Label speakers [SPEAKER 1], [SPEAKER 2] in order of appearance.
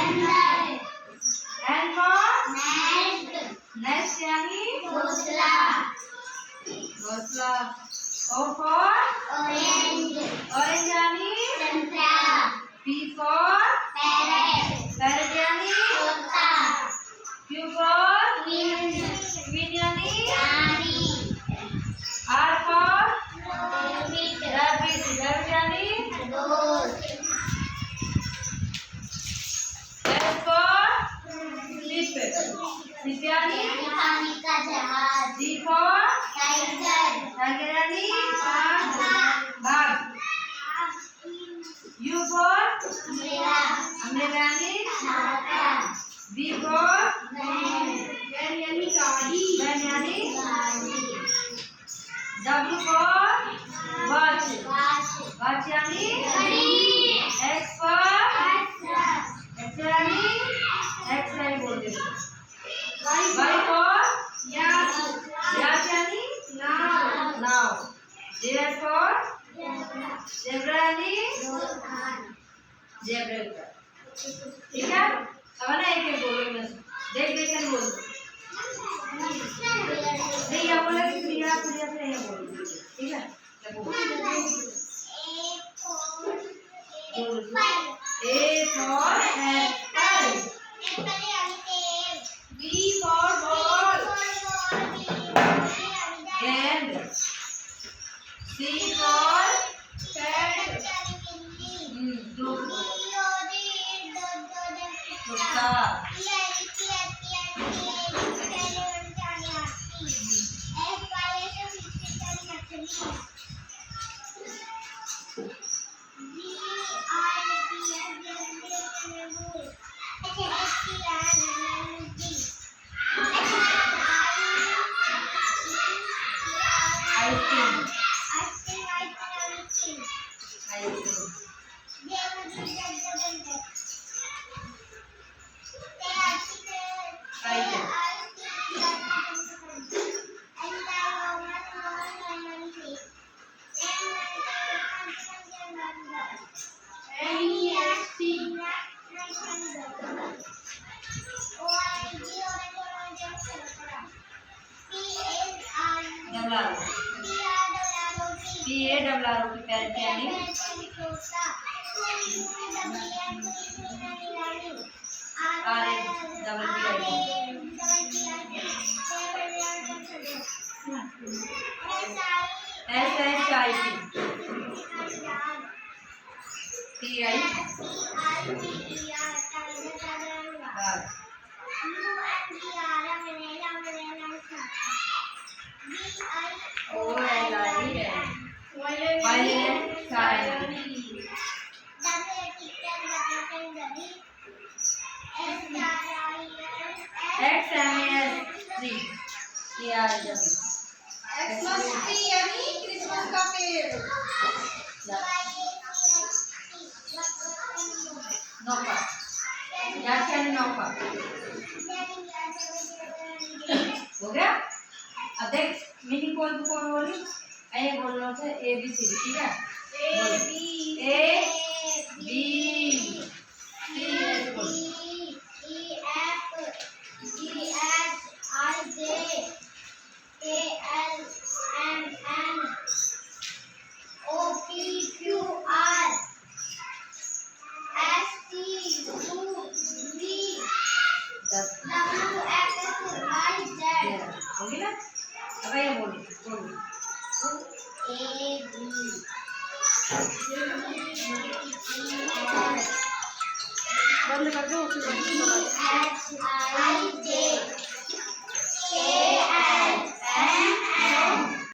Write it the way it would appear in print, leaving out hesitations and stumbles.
[SPEAKER 1] N for nest यानी घोंसला। O for orange यानी P for parrot यानी Q for queen यानी R for rabbit यानी S for ship यानी T for tiger यानी बाघ। U for umbrella यानी V for van यानी W for watch यानी X for यानी एक्सरे बोल दे। Y for याच यानी नाव। Z for zebra यानी zebra। ठीक है, अब ना एक बोलो इनमें से देख कर बोलो। नहीं यहाँ बोला कि क्रिया से नहीं बोलो, ठीक है। A for apple, B for ball, and C for cat, कुत्ता। PARROT की पैरट यानी क्रिसमस का पेड़। नौका नौका हो गया। अब देख मीनिंग कौन बोली ये बोलना है ABC, ठीक है। A B होगी ना। अब ये बोली बंद कर दो।